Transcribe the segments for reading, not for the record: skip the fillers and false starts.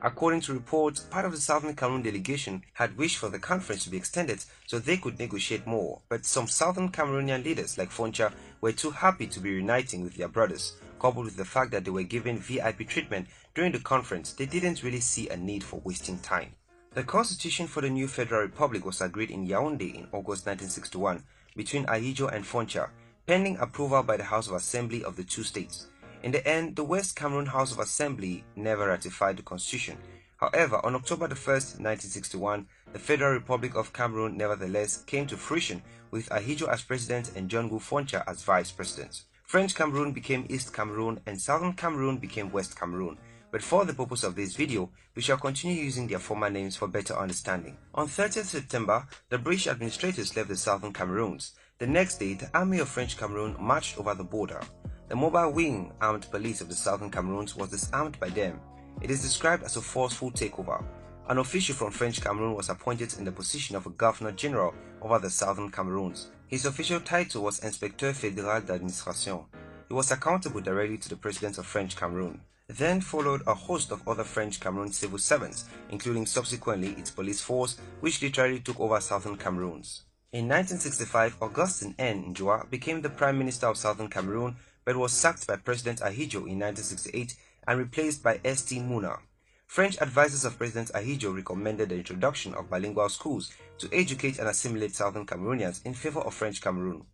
According to reports, part of the Southern Cameroon delegation had wished for the conference to be extended so they could negotiate more, but some Southern Cameroonian leaders like Foncha were too happy to be reuniting with their brothers. Coupled with the fact that they were given VIP treatment during the conference, they didn't really see a need for wasting time. The constitution for the new Federal Republic was agreed in Yaoundé in August 1961 between Ahidjo and Foncha, pending approval by the House of Assembly of the two states. In the end, the West Cameroon House of Assembly never ratified the constitution. However, on October 1, 1961, the Federal Republic of Cameroon nevertheless came to fruition with Ahidjo as president and John Foncha as vice president. French Cameroon became East Cameroon and Southern Cameroon became West Cameroon. But for the purpose of this video, we shall continue using their former names for better understanding. On 30th September, the British administrators left the Southern Cameroons. The next day, the Army of French Cameroon marched over the border. The mobile wing armed police of the Southern Cameroons was disarmed by them. It is described as a forceful takeover. An official from French Cameroon was appointed in the position of a Governor General over the Southern Cameroons. His official title was Inspecteur Fédéral d'Administration. He was accountable directly to the President of French Cameroon. Then followed a host of other French Cameroon civil servants, including subsequently its police force, which literally took over Southern Cameroons. In 1965, Augustin N. Njua became the Prime Minister of Southern Cameroon, but was sacked by President Ahidjo in 1968 and replaced by St. Muna. French advisors of President Ahidjo recommended the introduction of bilingual schools to educate and assimilate Southern Cameroonians in favor of French Cameroon.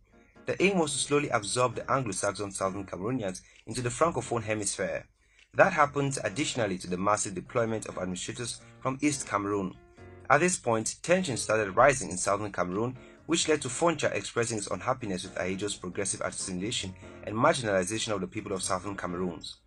The aim was to slowly absorb the Anglo-Saxon Southern Cameroonians into the Francophone hemisphere. That happened additionally to the massive deployment of administrators from East Cameroon. At this point, tensions started rising in Southern Cameroon, which led to Foncha expressing his unhappiness with Ahidjo's progressive assimilation and marginalization of the people of Southern Cameroons.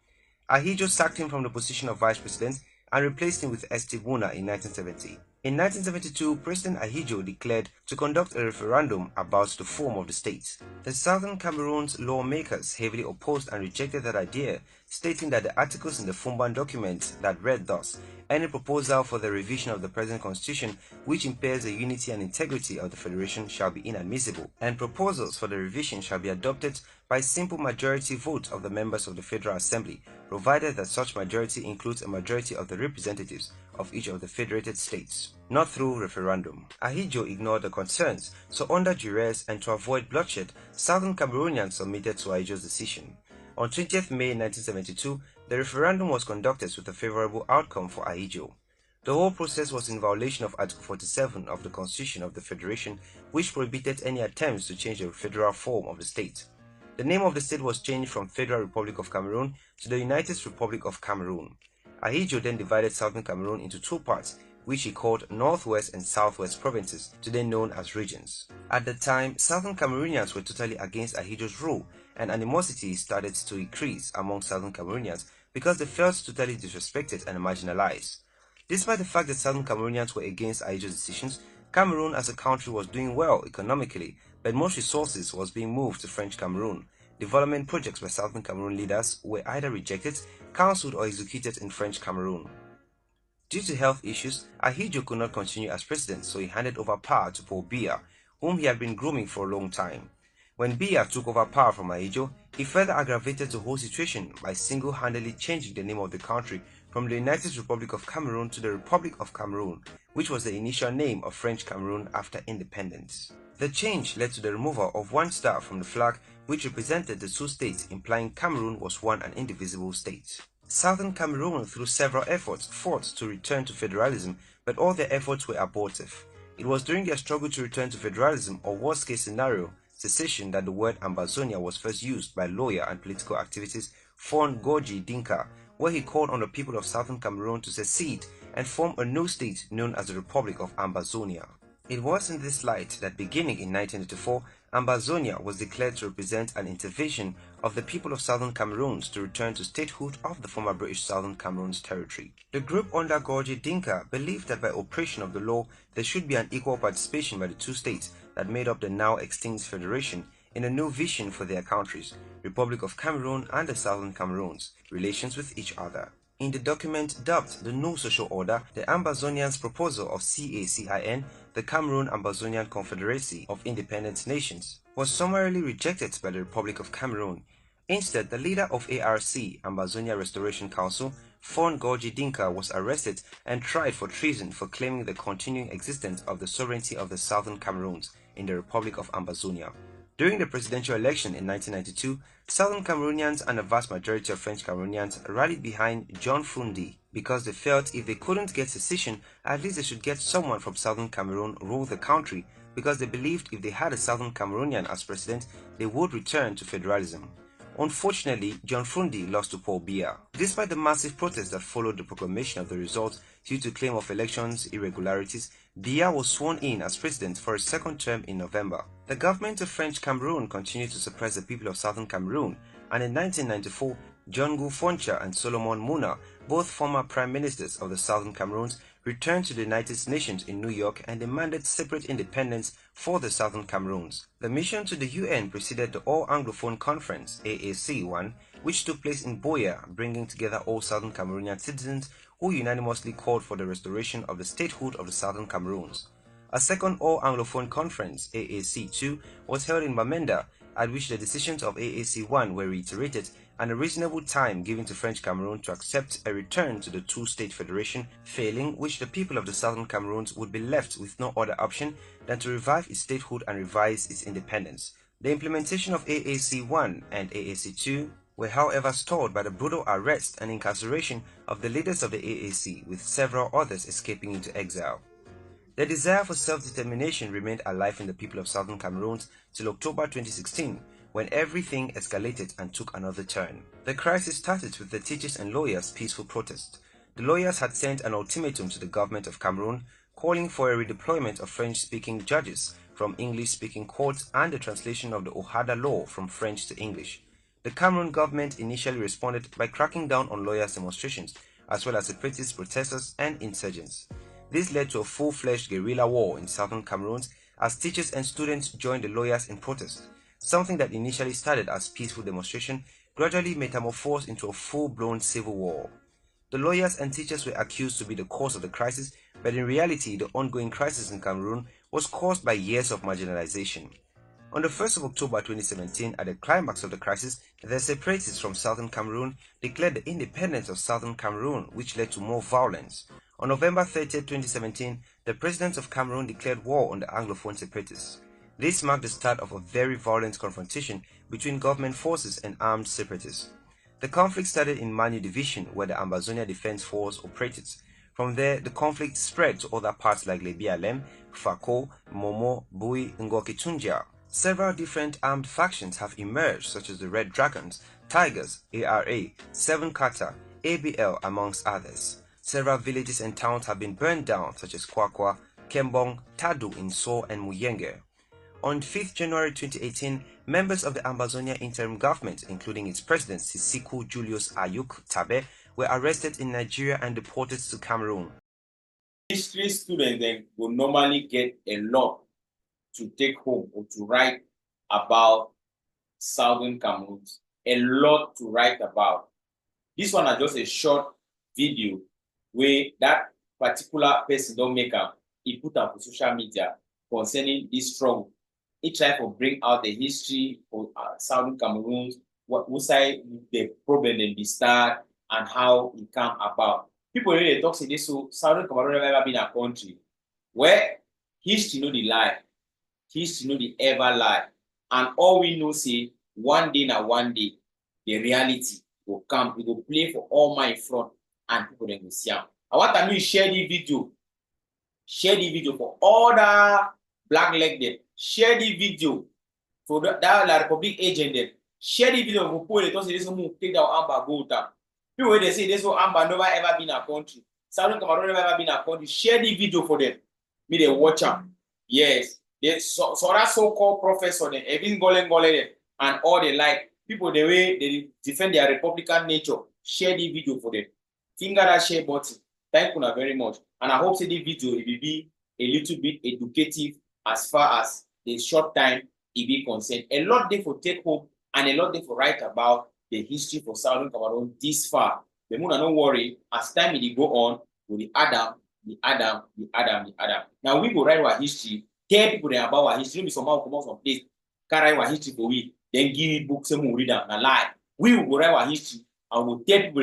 Ahidjo sacked him from the position of vice president and replaced him with St. Muna in 1970. In 1972, President Ahidjo declared to conduct a referendum about the form of the state. The Southern Cameroon's lawmakers heavily opposed and rejected that idea, stating that the articles in the Fumban document that read thus, "Any proposal for the revision of the present constitution which impairs the unity and integrity of the federation shall be inadmissible, and proposals for the revision shall be adopted by simple majority vote of the members of the Federal Assembly, provided that such majority includes a majority of the representatives of each of the federated states, not through referendum." Ahidjo ignored the concerns, so under duress and to avoid bloodshed, Southern Cameroonians submitted to Ahidjo's decision. On 20th May 1972, the referendum was conducted with a favorable outcome for Ahidjo. The whole process was in violation of Article 47 of the Constitution of the Federation, which prohibited any attempts to change the federal form of the state. The name of the state was changed from Federal Republic of Cameroon to the United Republic of Cameroon. Ahidjo then divided Southern Cameroon into two parts, which he called Northwest and Southwest provinces, today known as regions. At the time, Southern Cameroonians were totally against Ahidjo's rule, and animosity started to increase among Southern Cameroonians because they felt totally disrespected and marginalized. Despite the fact that Southern Cameroonians were against Ahidjo's decisions, Cameroon as a country was doing well economically, but most resources was being moved to French Cameroon. Development projects by Southern Cameroon leaders were either rejected, cancelled or executed in French Cameroon. Due to health issues, Ahidjo could not continue as president, so he handed over power to Paul Biya, whom he had been grooming for a long time. When Biya took over power from Ahidjo, he further aggravated the whole situation by single-handedly changing the name of the country from the United Republic of Cameroon to the Republic of Cameroon, which was the initial name of French Cameroon after independence. The change led to the removal of one star from the flag, which represented the two states, implying Cameroon was one and indivisible state. Southern Cameroon, through several efforts, fought to return to federalism, but all their efforts were abortive. It was during their struggle to return to federalism, or worst-case scenario, secession, that the word Ambazonia was first used by lawyer and political activist Fon Gorgi Dinka, where he called on the people of Southern Cameroon to secede and form a new state known as the Republic of Ambazonia. It was in this light that beginning in 1984, Ambazonia was declared to represent an intervention of the people of Southern Cameroon to return to statehood of the former British Southern Cameroon's territory. The group under Gorgi Dinka believed that by operation of the law, there should be an equal participation by the two states that made up the now extinct federation in a new vision for their countries, Republic of Cameroon and the Southern Cameroons, relations with each other. In the document dubbed the New Social Order, the Ambazonians' proposal of CACIN, the Cameroon-Ambazonian Confederacy of Independent Nations, was summarily rejected by the Republic of Cameroon. Instead, the leader of ARC, Ambazonia Restoration Council, Fon Gorgi Dinka was arrested and tried for treason for claiming the continuing existence of the sovereignty of the Southern Cameroons in the Republic of Ambazonia. During the presidential election in 1992, Southern Cameroonians and a vast majority of French Cameroonians rallied behind John Fundi because they felt if they couldn't get secession, at least they should get someone from Southern Cameroon rule the country, because they believed if they had a Southern Cameroonian as president, they would return to federalism. Unfortunately, John Fundi lost to Paul Biya. Despite the massive protests that followed the proclamation of the results due to claim of elections irregularities, Biya was sworn in as president for a second term in November. The government of French Cameroon continued to suppress the people of Southern Cameroon, and in 1994, John Foncha and Solomon Muna, both former prime ministers of the Southern Cameroons, returned to the United Nations in New York and demanded separate independence for the Southern Cameroons. The mission to the UN preceded the All-Anglophone Conference, AAC-1, which took place in Biya, bringing together all Southern Cameroonian citizens who unanimously called for the restoration of the statehood of the Southern Cameroons. A second All-Anglophone Conference, AAC-2, was held in Bamenda, at which the decisions of AAC-1 were reiterated and a reasonable time given to French Cameroon to accept a return to the two-state federation, failing which the people of the Southern Cameroons would be left with no other option than to revive its statehood and revise its independence. The implementation of AAC-1 and AAC-2 were however stalled by the brutal arrest and incarceration of the leaders of the AAC, with several others escaping into exile. The desire for self-determination remained alive in the people of Southern Cameroon till October 2016, when everything escalated and took another turn. The crisis started with the teachers and lawyers' peaceful protest. The lawyers had sent an ultimatum to the government of Cameroon, calling for a redeployment of French-speaking judges from English-speaking courts and the translation of the Ohada law from French to English. The Cameroon government initially responded by cracking down on lawyers' demonstrations, as well as separatist protesters and insurgents. This led to a full-fledged guerrilla war in southern Cameroon as teachers and students joined the lawyers in protest. Something that initially started as peaceful demonstration gradually metamorphosed into a full-blown civil war. The lawyers and teachers were accused to be the cause of the crisis, but in reality the ongoing crisis in Cameroon was caused by years of marginalization. On the 1st of October 2017, at the climax of the crisis, the separatists from southern Cameroon declared the independence of southern Cameroon, which led to more violence. On November 30, 2017, the president of Cameroon declared war on the Anglophone separatists. This marked the start of a very violent confrontation between government forces and armed separatists. The conflict started in Manu Division, where the Ambazonia Defense Force operated. From there, the conflict spread to other parts like Lebialem, Fako, Momo, Bui, and Ngokitunja. Several different armed factions have emerged, such as the Red Dragons, Tigers, ARA, Seven Kata, ABL, amongst others. Several villages and towns have been burned down, such as Kwakwa, Kembong, Tadu in So, and Muyenge. On 5th January 2018, members of the Ambazonia interim government, including its president Sisiku Julius Ayuk Tabe, were arrested in Nigeria and deported to Cameroon. History students then will normally get a lot to take home or to write about Southern Cameroon. A lot to write about. This one is just a short video where that particular person don't make up. He put up on social media concerning this struggle. He tried to bring out the history of Southern Cameroon, what side the problem then be start and how it come about. People really talk say this, so Southern Cameroon never ever been a country where history no the lie, history no the ever lie, and all we know say one day the reality will come, it will play for all my front and people then go see them. I want to share the video. Share the video for all the black leg there. Share the video for that La Republic agent there. Share the video for people that say this one take that Amba go down. People they say this one Amba never ever been a country. Southern Cameroon never ever been a country. Share the video for them. Me they watch them. Yes. So that so-called professor then, Evin Golen and all they like people the way they defend their Republican nature. Share the video for them. Finger that share button. Thank you very much. And I hope say the video it will be a little bit educative as far as the short time it be concerned. A lot they for take home and a lot they for write about the history for Southern Cameroon this far. The moon don't worry, as time it go on, with the Adam. Now we go write our history, tell people about our history, maybe somehow come out some place, can write our history for we, then give books and read them and lie. We will go write our history and we'll tell people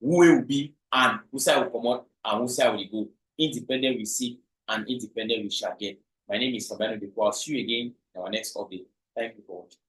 who we will be and who side will come out and who side will go. Independent we seek and independent we shall get. My name is Fabiano Depo. I'll see you again in our next update. Thank you for watching.